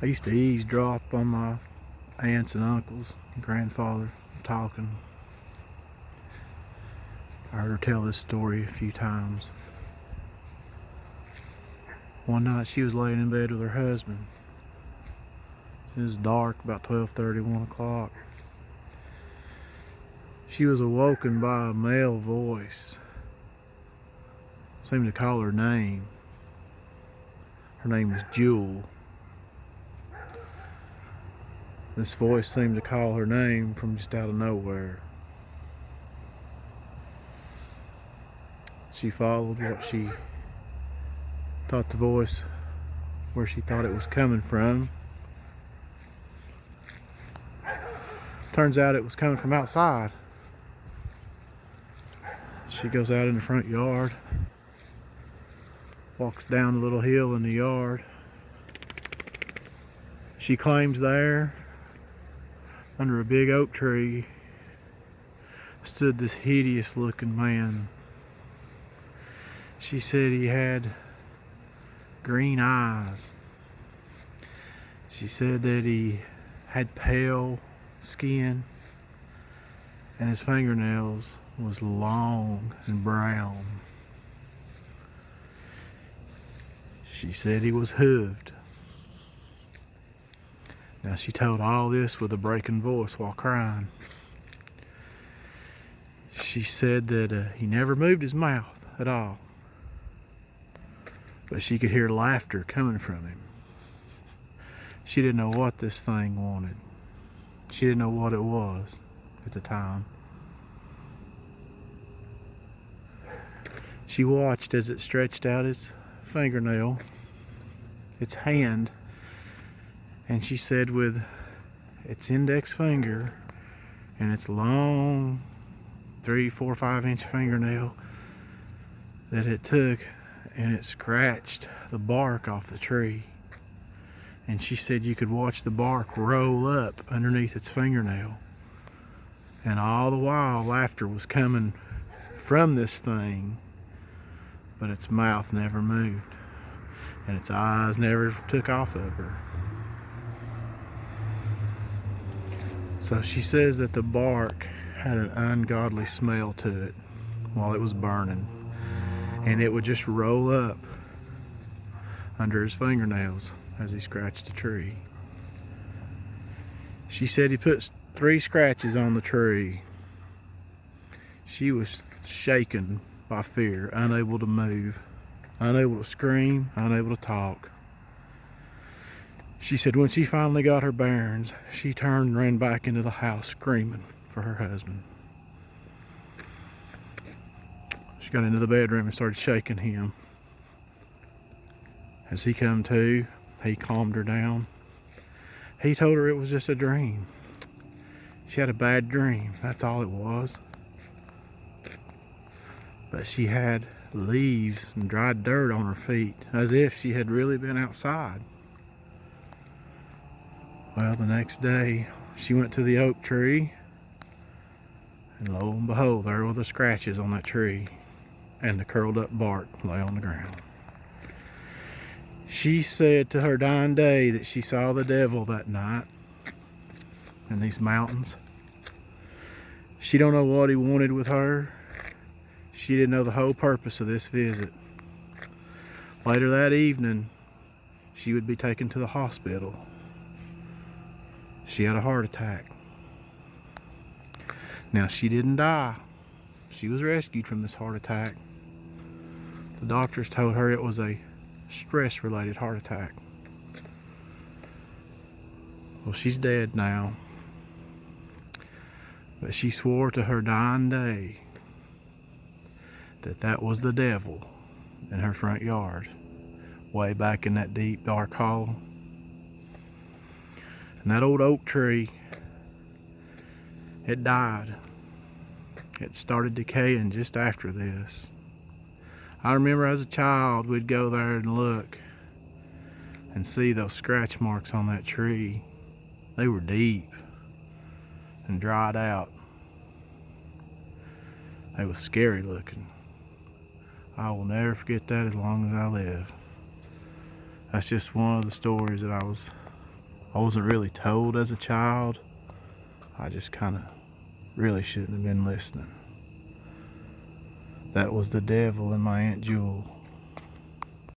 I used to eavesdrop on my aunts and uncles and grandfather talking. I heard her tell this story a few times. One night she was laying in bed with her husband. It was dark, about 12:30, 1 o'clock. She was awoken by a male voice. Seemed to call her name. Her name was Jewel. This voice seemed to call her name from just out of nowhere. She followed what she thought the voice, where she thought it was coming from. Turns out it was coming from outside. She goes out in the front yard, walks down a little hill in the yard. She claims there, under a big oak tree, stood this hideous looking man. She said he had green eyes. She said that he had pale skin and his fingernails was long and brown. She said he was hooved. Now she told all this with a breaking voice while crying. She said that he never moved his mouth at all, but she could hear laughter coming from him. She didn't know what this thing wanted. She didn't know what it was at the time. She watched as it stretched out its fingernail, its hand, and she said with its index finger and its long 3, 4, 5 inch fingernail that it took and it scratched the bark off the tree. And she said you could watch the bark roll up underneath its fingernail. And all the while laughter was coming from this thing, but its mouth never moved and its eyes never took off of her. So she says that the bark had an ungodly smell to it while it was burning, and it would just roll up under his fingernails as he scratched the tree. She said he put 3 scratches on the tree. She was shaken by fear, unable to move, unable to scream, unable to talk. She said when she finally got her bearings, she turned and ran back into the house screaming for her husband. She got into the bedroom and started shaking him. As he come to, he calmed her down. He told her it was just a dream. She had a bad dream, that's all it was. But she had leaves and dried dirt on her feet, as if she had really been outside. Well, the next day, she went to the oak tree, and lo and behold, there were the scratches on that tree, and the curled up bark lay on the ground. She said to her dying day that she saw the devil that night in these mountains. She don't know what he wanted with her. She didn't know the whole purpose of this visit. Later that evening, she would be taken to the hospital. She had a heart attack. Now, she didn't die. She was rescued from this heart attack. The doctors told her it was a stress-related heart attack. Well, she's dead now. But she swore to her dying day that that was the devil in her front yard, way back in that deep, dark hole. And that old oak tree, it died. It started decaying just after this. I remember as a child, we'd go there and look and see those scratch marks on that tree. They were deep and dried out. They was scary looking. I will never forget that as long as I live. That's just one of the stories that I was I wasn't really told as a child. I just kind of really shouldn't have been listening. That was the devil in my Aunt Jewel.